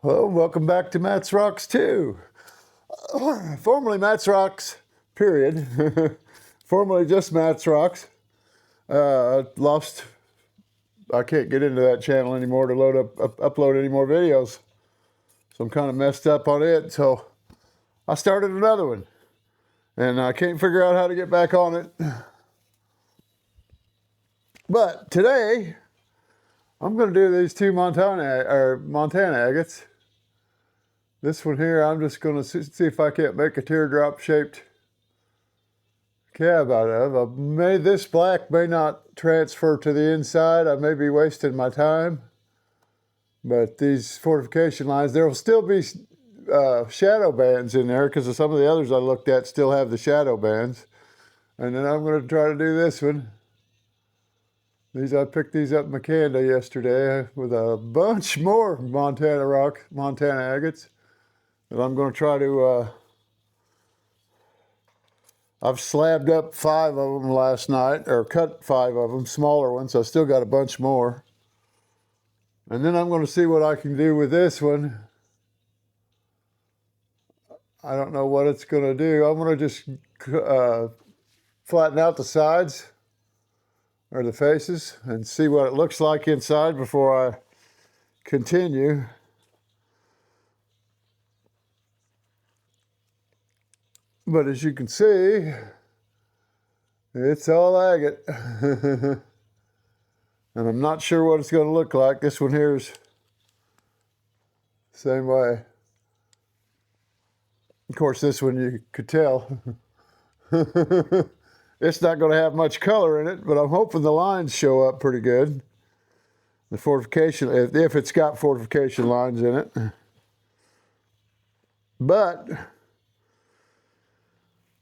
Hello, welcome back to Matt's Rocks 2. Formerly Matt's Rocks, period. Formerly just Matt's Rocks. Lost, I can't get into that channel anymore to upload any more videos. So I'm kind of messed up on it. So I started another one. And I can't figure out how to get back on it. But today, I'm going to do these two Montana agates. This one here, I'm just going to see if I can't make a teardrop shaped cab out of. This black may not transfer to the inside. I may be wasting my time. But these fortification lines, there will still be shadow bands in there because some of the others I looked at still have the shadow bands. And then I'm going to try to do this one. I picked these up in Macanda yesterday with a bunch more Montana agates. And I'm going to try to, I've slabbed up 5 of them last night, or cut 5 of them, smaller ones. I still got a bunch more. And then I'm going to see what I can do with this one. I don't know what it's going to do. I'm going to just flatten out the sides, or the faces, and see what it looks like inside before I continue. But as you can see, it's all agate. And I'm not sure what it's going to look like. This one here is the same way. Of course, this one you could tell. It's not going to have much color in it, but I'm hoping the lines show up pretty good. The fortification, if it's got fortification lines in it. But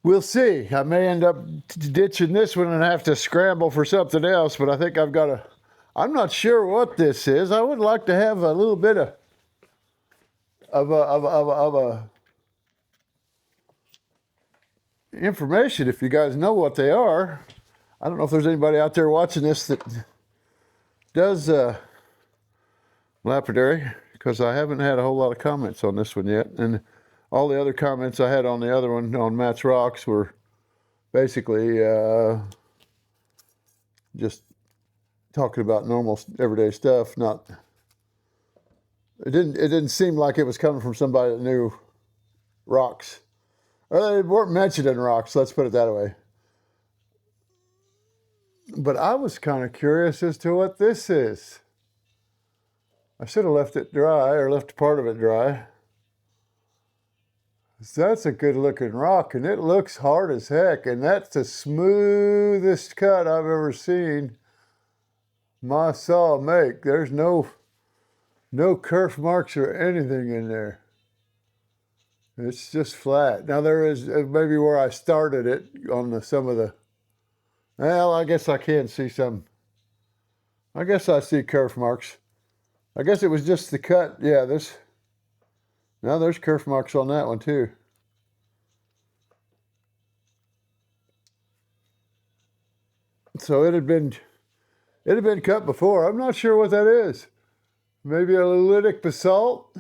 we'll see. I may end up ditching this one and have to scramble for something else, but I think I'm not sure what this is. I would like to have a little bit of a information if you guys know what they are. I don't know if there's anybody out there watching this that does lapidary, because I haven't had a whole lot of comments on this one yet. And all the other comments I had on the other one, on Matt's Rocks, were basically just talking about normal everyday stuff. It didn't seem like it was coming from somebody that knew rocks. Or they weren't mentioning rocks, let's put it that way. But I was kind of curious as to what this is. I should have left it dry, or left part of it dry. That's a good looking rock, and it looks hard as heck, and that's the smoothest cut I've ever seen my saw make. There's no kerf marks or anything in there. It's just flat. Now there is maybe where I started it on some of the, well, I guess I can see some. I guess I see kerf marks. I guess it was just the cut. Yeah, now there's kerf marks on that one too. So it had been cut before. I'm not sure what that is. Maybe a litic basalt.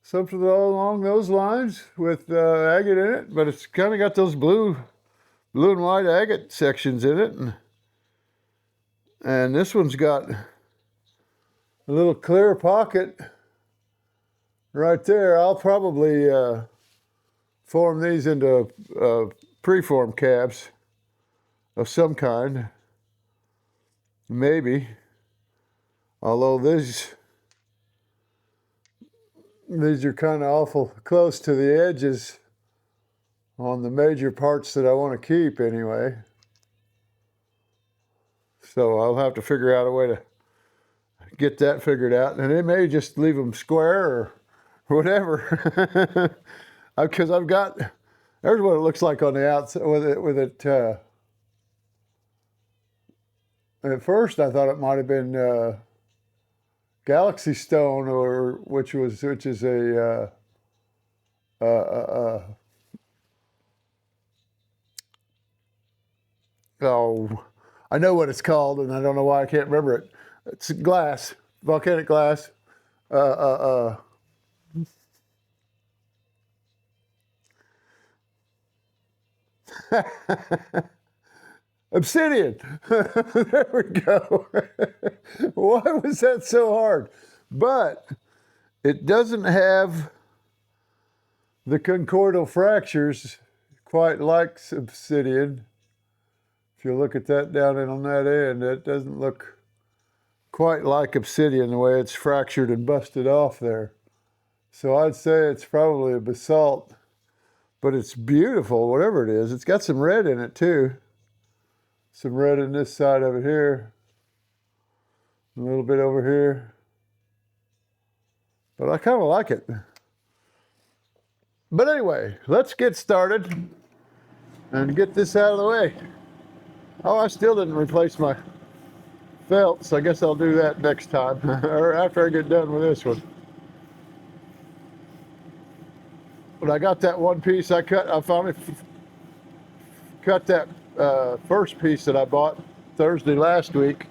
Something along those lines with agate in it, but it's kind of got those blue and white agate sections in it, and this one's got a little clear pocket right there. I'll probably form these into preform cabs of some kind, maybe. Although these are kind of awful close to the edges on the major parts that I want to keep anyway. So I'll have to figure out a way to get that figured out. And it may just leave them square or whatever. Because there's what it looks like on the outside with it. At first I thought it might have been Galaxy Stone, which is a oh, I know what it's called, and I don't know why I can't remember it. It's glass, volcanic glass, uh, obsidian. There we go. Why was that so hard? But it doesn't have the conchoidal fractures quite like obsidian. If you look at that down in on that end, it doesn't look quite like obsidian the way it's fractured and busted off there. So I'd say it's probably a basalt, but it's beautiful, whatever it is. It's got some red in it too. Some red in this side of it here. A little bit over here. But I kind of like it. But anyway, let's get started and get this out of the way. Oh, I still didn't replace my felt, so I guess I'll do that next time, or after I get done with this one. But I got that one piece I finally cut that first piece that I bought Thursday last week.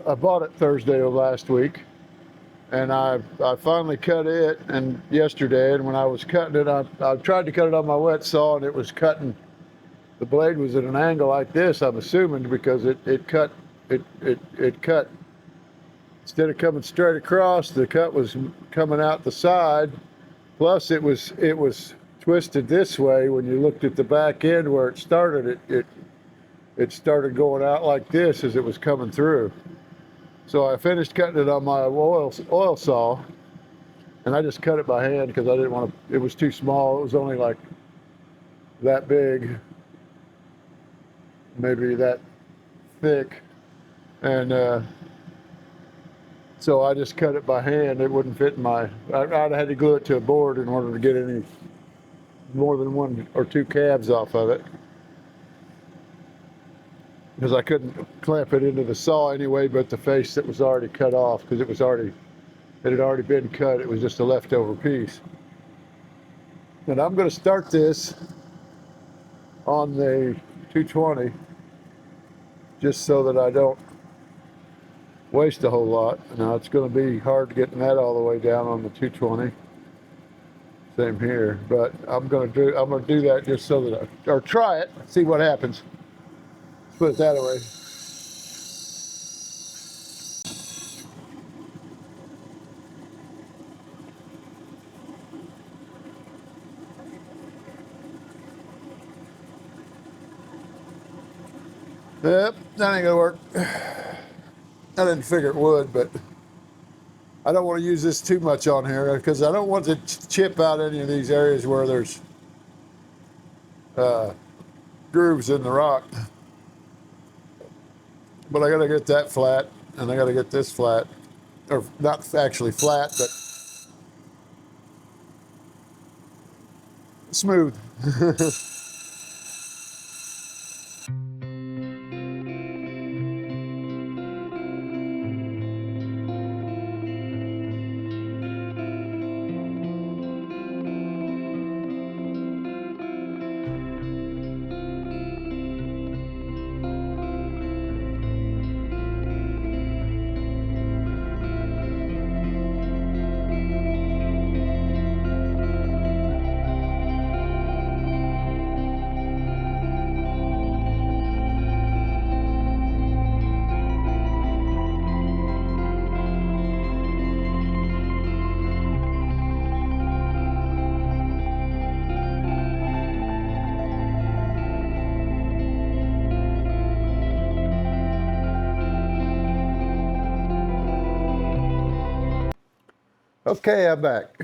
I bought it Thursday of last week, and I finally cut it and yesterday, and when I was cutting it, I tried to cut it on my wet saw, and it was cutting, the blade was at an angle like this, I'm assuming, because it cut, instead of coming straight across, the cut was coming out the side, plus it was twisted this way. When you looked at the back end where it started, it started going out like this as it was coming through. So I finished cutting it on my oil saw, and I just cut it by hand because I didn't want to, it was too small. It was only like that big, maybe that thick, and so I just cut it by hand. It wouldn't fit in my, I'd had to glue it to a board in order to get any more than one or two cabs off of it, because I couldn't clamp it into the saw anyway, but the face that was already cut off, because it had already been cut. It was just a leftover piece. And I'm going to start this on the 220 just so that I don't waste a whole lot. Now it's going to be hard getting that all the way down on the 220. Same here, but I'm going to do that just so that or try it, see what happens. Put it that way. Yep, that ain't gonna work. I didn't figure it would, but I don't want to use this too much on here because I don't want to chip out any of these areas where there's grooves in the rock. But I gotta get that flat, and I gotta get this flat, or not actually flat, but smooth. Okay, I'm back.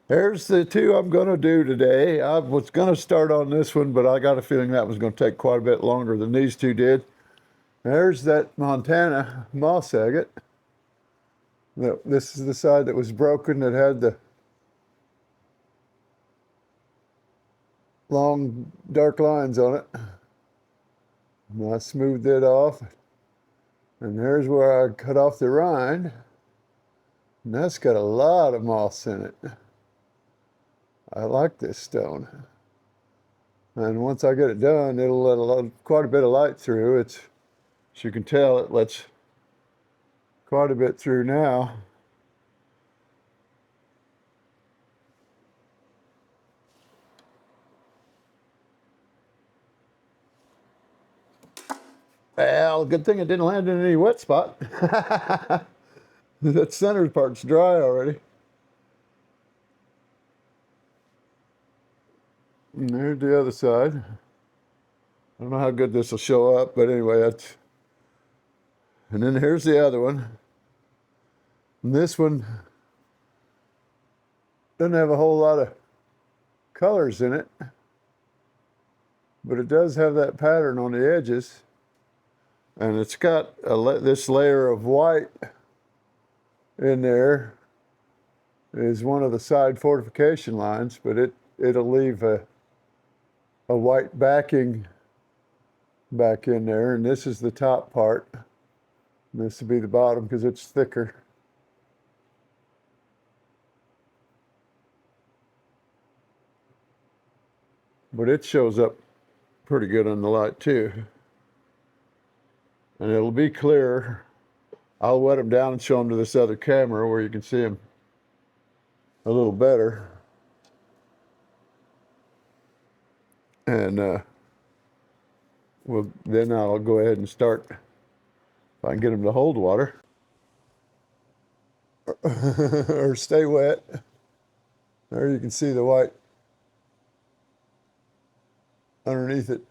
There's the two I'm going to do today. I was going to start on this one, but I got a feeling that was going to take quite a bit longer than these two did. There's that Montana moss agate. This is the side that was broken, that had the long dark lines on it. And I smoothed it off. And there's where I cut off the rind. And that's got a lot of moss in it. I like this stone. And once I get it done, it'll let quite a bit of light through. As you can tell, it lets quite a bit through now. Well, good thing it didn't land in any wet spot. That center part's dry already. And there's the other side. I don't know how good this will show up, but anyway, that's. And then here's the other one. And this one doesn't have a whole lot of colors in it, but it does have that pattern on the edges. And it's got this layer of white in there is one of the side fortification lines, but it'll leave a white backing back in there, and this is the top part. And this will be the bottom because it's thicker. But it shows up pretty good on the light too. And it'll be clear. I'll wet them down and show them to this other camera where you can see them a little better. And then I'll go ahead and start, if I can get them to hold water or stay wet. There you can see the white underneath it.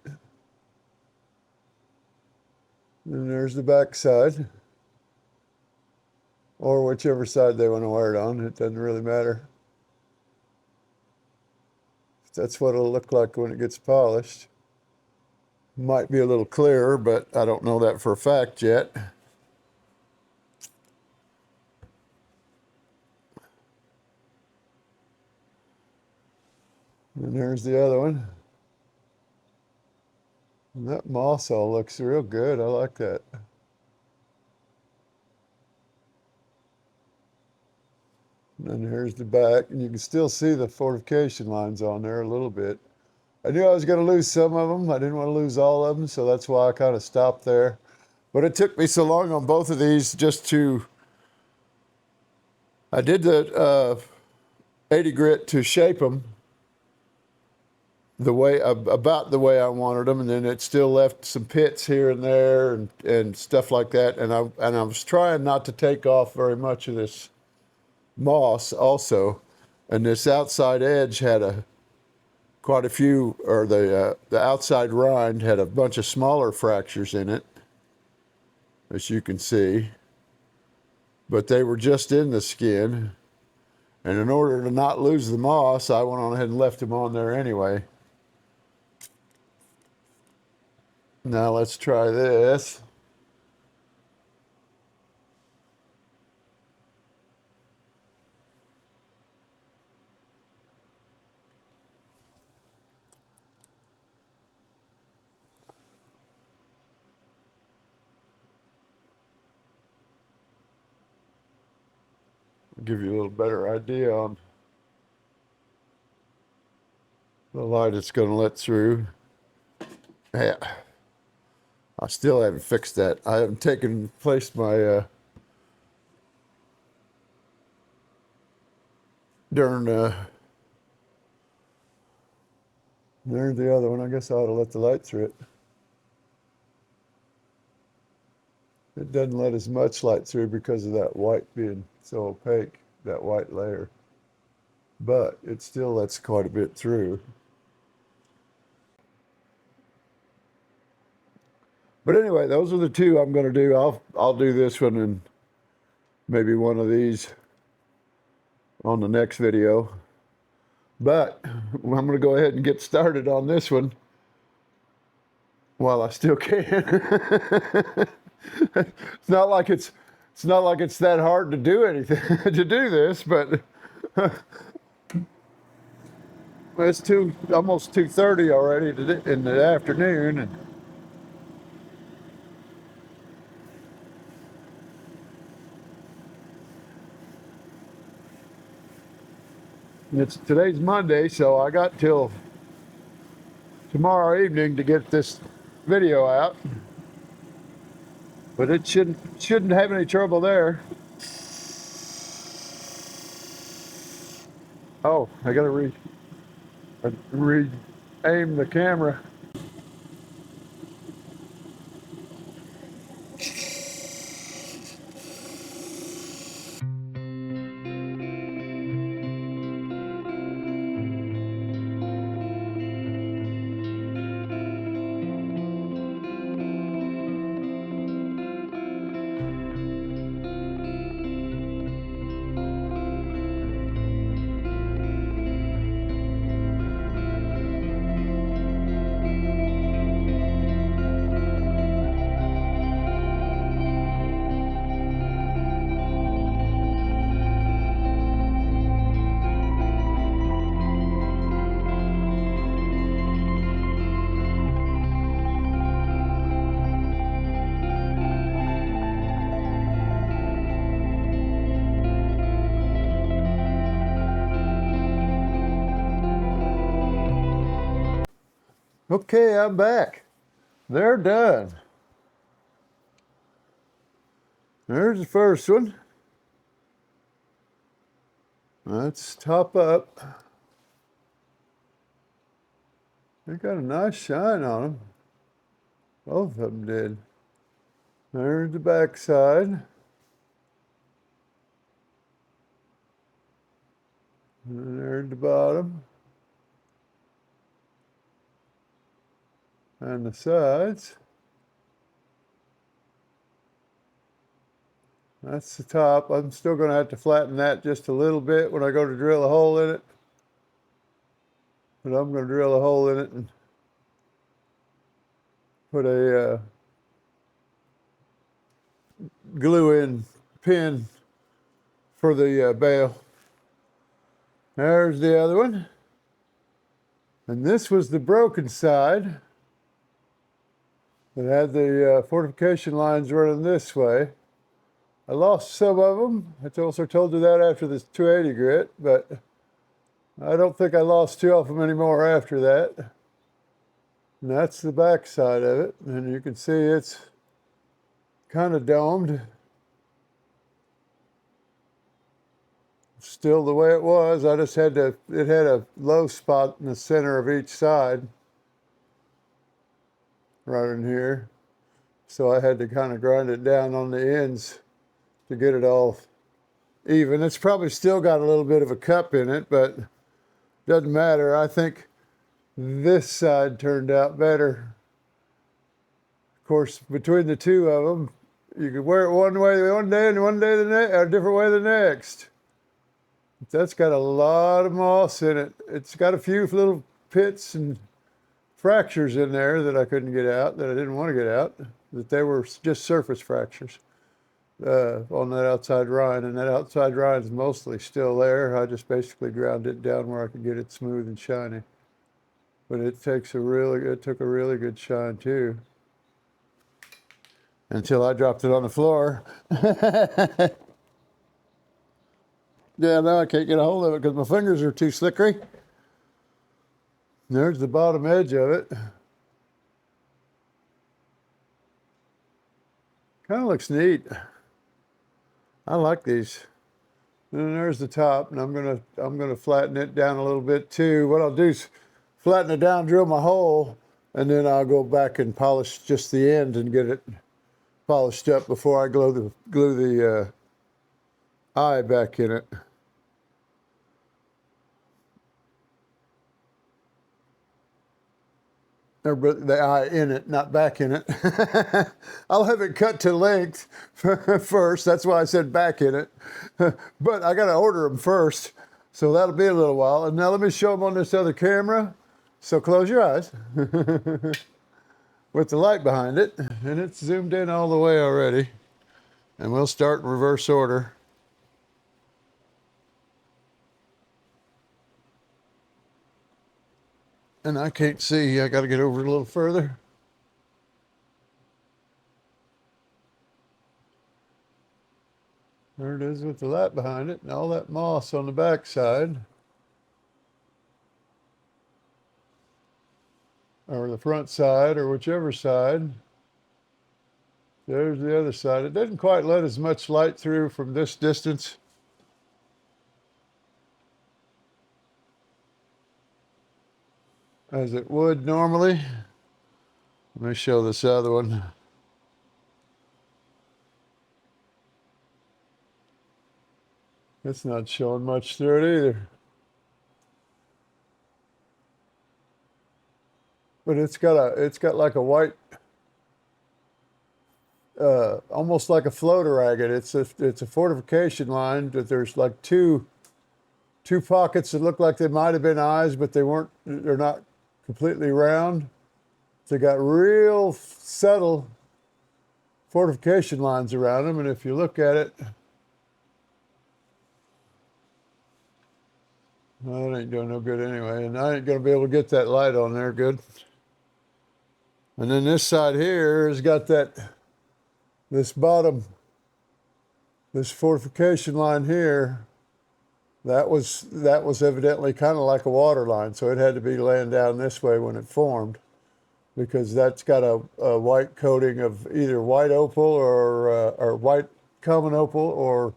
And there's the back side, or whichever side they want to wear it on. It doesn't really matter. That's what it'll look like when it gets polished. Might be a little clearer, but I don't know that for a fact yet. And there's the other one. And that moss all looks real good. I like that. And then here's the back, and you can still see the fortification lines on there a little bit. I knew I was going to lose some of them. I didn't want to lose all of them, so that's why I kind of stopped there. But it took me so long on both of these just to... I did the 80 grit to shape them the way about the way I wanted them, and then it still left some pits here and there and stuff like that. And I was trying not to take off very much of this moss also, and this outside edge had quite a few, or the outside rind had a bunch of smaller fractures in it, as you can see, but they were just in the skin. And in order to not lose the moss, I went on ahead and left them on there anyway. Now let's try this. Give you a little better idea on the light it's going to let through. Yeah, I still haven't fixed that. I haven't placed my darn there's the other one. I guess I ought to let the light through it. It doesn't let as much light through because of that white being so opaque, that white layer. But it still lets quite a bit through. But anyway, those are the two I'm going to do. I'll do this one and maybe one of these on the next video. But I'm going to go ahead and get started on this one while I still can. It's not like it's that hard to do anything to do this, but it's almost 2:30 already in the afternoon, and today's Monday, so I got till tomorrow evening to get this video out. But it shouldn't have any trouble there. Oh, I gotta re-aim the camera. Okay, I'm back. They're done. There's the first one. Let's top up. They got a nice shine on them. Both of them did. There's the back side. And there's the bottom. And the sides. That's the top. I'm still going to have to flatten that just a little bit when I go to drill a hole in it. But I'm going to drill a hole in it and put a glue-in pin for the bail. There's the other one. And this was the broken side. It had the fortification lines running this way. I lost some of them. I also told you that after this 280 grit, but I don't think I lost two of them anymore after that. And that's the back side of it. And you can see it's kind of domed. Still the way it was. I just had to, it had a low spot in the center of each side. Right in here. So I had to kind of grind it down on the ends to get it all even. It's probably still got a little bit of a cup in it, but doesn't matter. I think this side turned out better. Of course, between the two of them, you could wear it one way one day and one day the next, a different way the next. That's got a lot of moss in it. It's got a few little pits and fractures in there that I couldn't get out, that I didn't want to get out, that they were just surface fractures on that outside rind. And that outside rind is mostly still there. I just basically ground it down where I could get it smooth and shiny. But it took a really good shine too. Until I dropped it on the floor. Yeah, now I can't get a hold of it because my fingers are too slickery. There's the bottom edge of it. Kind of looks neat. I like these. And then there's the top, and I'm gonna flatten it down a little bit too. What I'll do is flatten it down, drill my hole, and then I'll go back and polish just the end and get it polished up before I glue the eye back in it. Or the eye in it, not back in it. I'll have it cut to length first. That's why I said back in it. But I got to order them first. So that'll be a little while. And now let me show them on this other camera. So close your eyes. With the light behind it. And it's zoomed in all the way already. And we'll start in reverse order. And I can't see. I got to get over a little further. There it is with the light behind it and all that moss on the back side. Or the front side, or whichever side. There's the other side. It doesn't quite let as much light through from this distance. As it would normally. Let me show this other one. It's not showing much through it either. But it's got like a white, almost like a floater agate. It's a fortification line that there's like two pockets that look like they might have been eyes, but they're not completely round. They got real subtle fortification lines around them, and if you look at it, well, that ain't doing no good anyway, and I ain't gonna be able to get that light on there good. And then this side here has got this fortification line here. That was evidently kind of like a water line, so it had to be laying down this way when it formed. because that's got a white coating of either white opal or white common opal or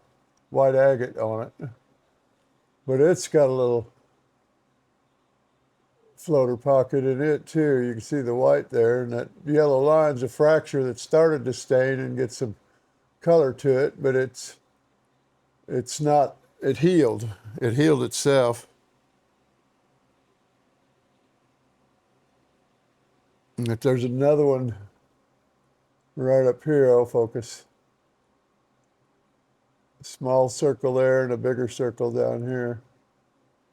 white agate on it. But it's got a little floater pocket in it too. You can see the white there, and that yellow line's a fracture that started to stain and get some color to it, but it's not, it healed. It healed itself. And if there's another one right up here, I'll focus. A small circle there and a bigger circle down here.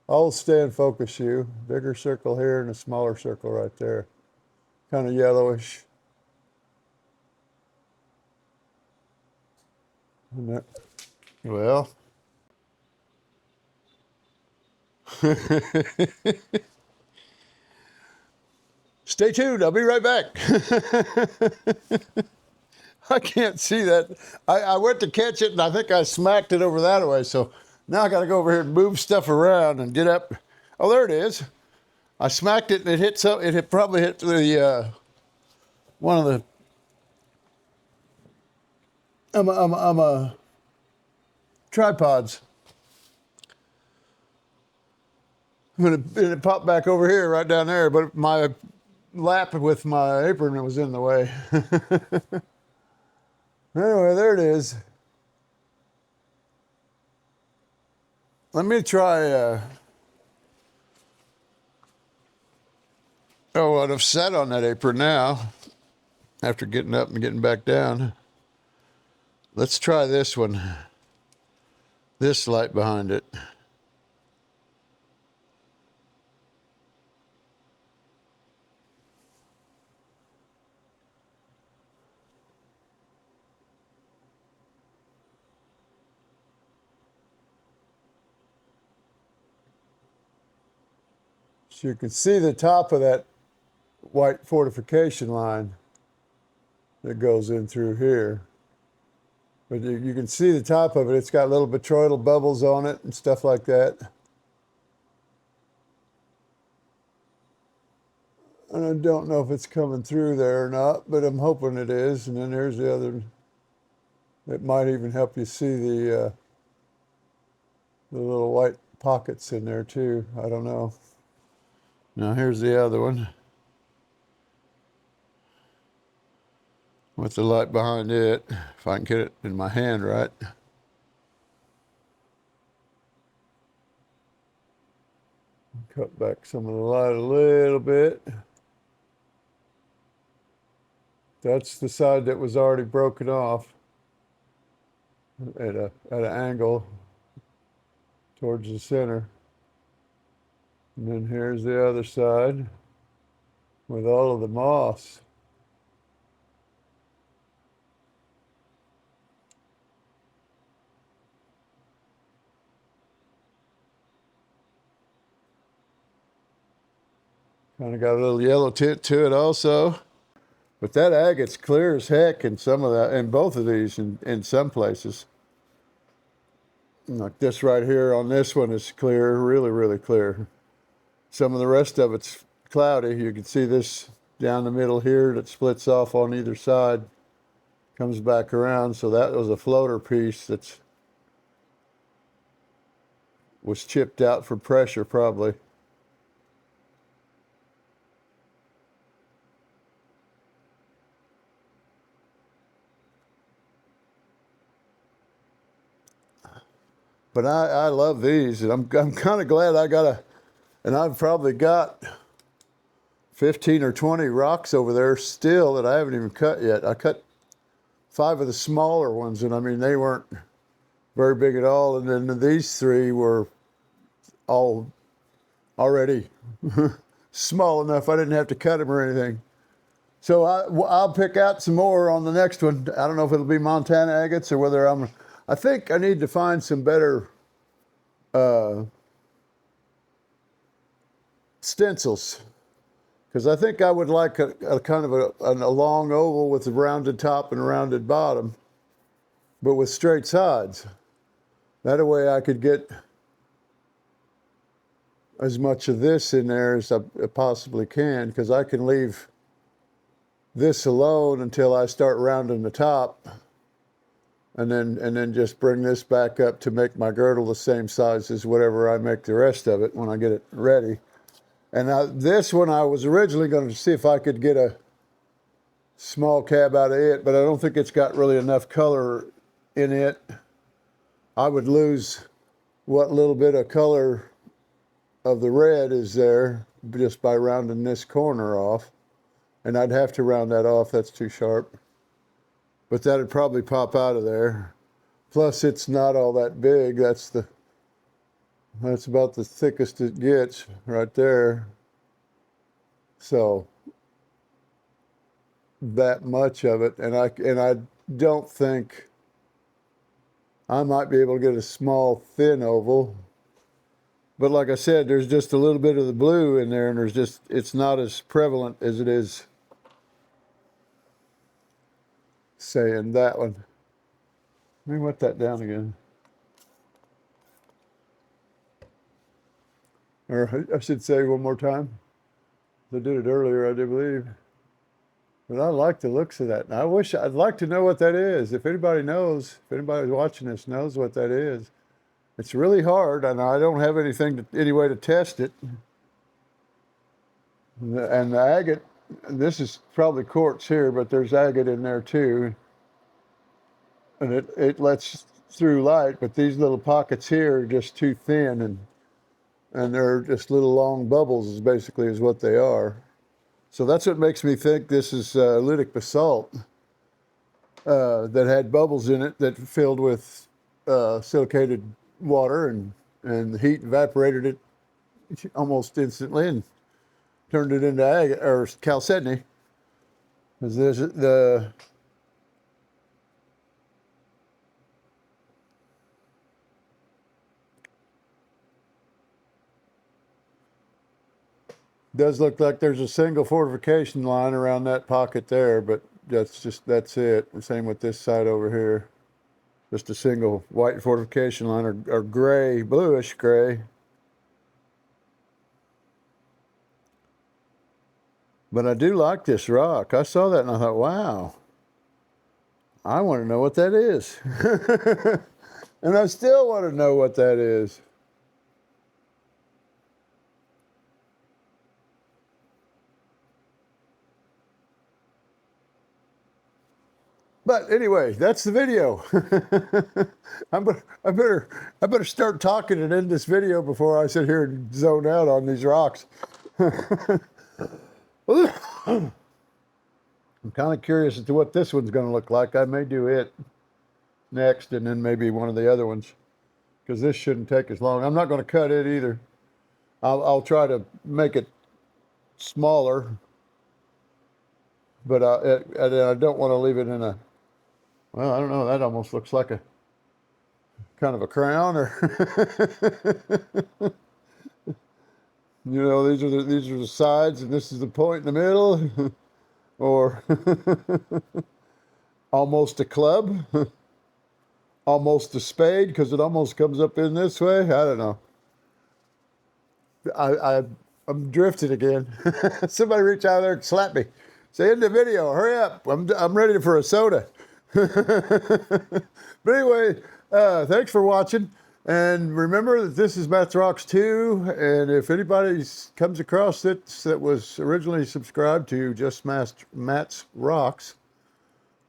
I'll stay and focus you. Bigger circle here and a smaller circle right there. Kind of yellowish. Well. Stay tuned. I'll be right back. I can't see that. I went to catch it, and I think I smacked it over that way. So now I got to go over here and move stuff around and get up. Oh, there it is. I smacked it, and it hit some. It probably hit the one of the. I'm a tripods. And it popped back over here, right down there. But my lap with my apron was in the way. Anyway, there it is. Let me try. Oh, I'd have sat on that apron now after getting up and getting back down. Let's try this one. This light behind it. So you can see the top of that white fortification line that goes in through here. But you can see the top of it. It's got little botryoidal bubbles on it and stuff like that. And I don't know if it's coming through there or not, but I'm hoping it is. And then there's the other. It might even help you see the little white pockets in there too. I don't know. Now here's the other one with the light behind it, if I can get it in my hand right. Cut back some of the light a little bit. That's the side that was already broken off at an angle towards the center. And then here's the other side with all of the moss. Kind of got a little yellow tint to it also. But that agate's clear as heck in some of that, in both of these in some places. Like this right here on this one is clear, really, really clear. Some of the rest of it's cloudy. You can see this down the middle here that splits off on either side, comes back around. So that was a floater piece that was chipped out for pressure probably. But I love these, and I'm kind of glad I got and I've probably got 15 or 20 rocks over there still that I haven't even cut yet. I cut 5 of the smaller ones, and I mean, they weren't very big at all. And then these 3 were all already small enough I didn't have to cut them or anything. So I'll pick out some more on the next one. I don't know if it'll be Montana agates or whether I think I need to find some better stencils, because I think I would like a kind of a long oval with a rounded top and a rounded bottom, but with straight sides. That way I could get as much of this in there as I possibly can, because I can leave this alone until I start rounding the top, and then just bring this back up to make my girdle the same size as whatever I make the rest of it when I get it ready. And now this one, I was originally going to see if I could get a small cab out of it, but I don't think it's got really enough color in it. I would lose what little bit of color of the red is there just by rounding this corner off. And I'd have to round that off, that's too sharp. But that'd probably pop out of there. Plus it's not all that big, that's about the thickest it gets right there. So that much of it, and I don't think I might be able to get a small thin oval. But like I said, there's just a little bit of the blue in there, and it's not as prevalent as it is, say, in that one. Let me wet that down again. Or I should say one more time. I did it earlier, I do believe. But I like the looks of that. And I'd like to know what that is. If anybody knows, if anybody watching this knows what that is. It's really hard, and I don't have any way to test it. And the agate, this is probably quartz here, but there's agate in there too. And it lets through light, but these little pockets here are just too thin, and they're just little long bubbles is basically is what they are. So that's what makes me think this is lytic basalt that had bubbles in it that filled with silicated water, and the heat evaporated it almost instantly and turned it into agate or chalcedony. Because there's does look like there's a single fortification line around that pocket there, but that's it. Same with this side over here. Just a single white fortification line, or gray, bluish gray. But I do like this rock. I saw that and I thought, wow, I want to know what that is. And I still want to know what that is. But anyway, that's the video. I better start talking and end this video before I sit here and zone out on these rocks. I'm kind of curious as to what this one's going to look like. I may do it next, and then maybe one of the other ones, because this shouldn't take as long. I'm not going to cut it either. I'll try to make it smaller, but I don't want to leave it in a, well, I don't know, that almost looks like a kind of a crown, or you know, these are the sides and this is the point in the middle, or almost a club, almost a spade, because it almost comes up in this way. I don't know. I'm drifting again. Somebody reach out there and slap me. Say, end the video, hurry up. I'm ready for a soda. But anyway, thanks for watching. And remember that this is Matt's Rocks 2. And if anybody comes across it that was originally subscribed to just Matt's Rocks,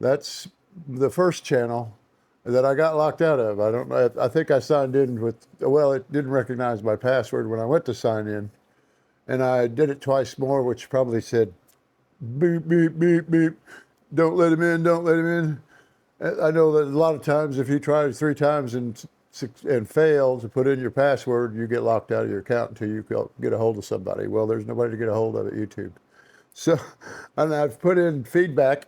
that's the first channel that I got locked out of. I don't know. I think I signed in with, well, it didn't recognize my password when I went to sign in. And I did it twice more, which probably said, beep, beep, beep, beep. Don't let him in, don't let him in. I know that a lot of times if you try 3 times and fail to put in your password, you get locked out of your account until you get a hold of somebody. Well, there's nobody to get a hold of at YouTube. So, and I've put in feedback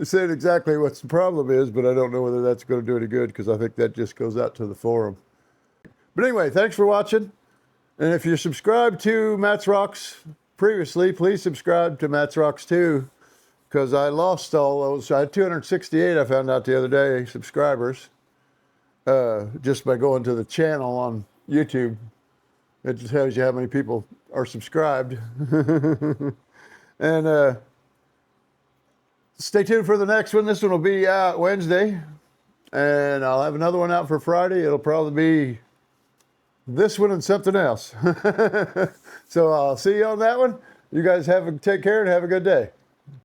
saying exactly what the problem is, but I don't know whether that's going to do any good, because I think that just goes out to the forum. But anyway, thanks for watching. And if you're subscribed to Matt's Rocks previously, please subscribe to Matt's Rocks 2, because I lost all those. I had 268, I found out the other day, subscribers, just by going to the channel on YouTube. It just tells you how many people are subscribed. And stay tuned for the next one. This one will be out Wednesday, and I'll have another one out for Friday. It'll probably be this one and something else. So I'll see you on that one. You guys take care and have a good day.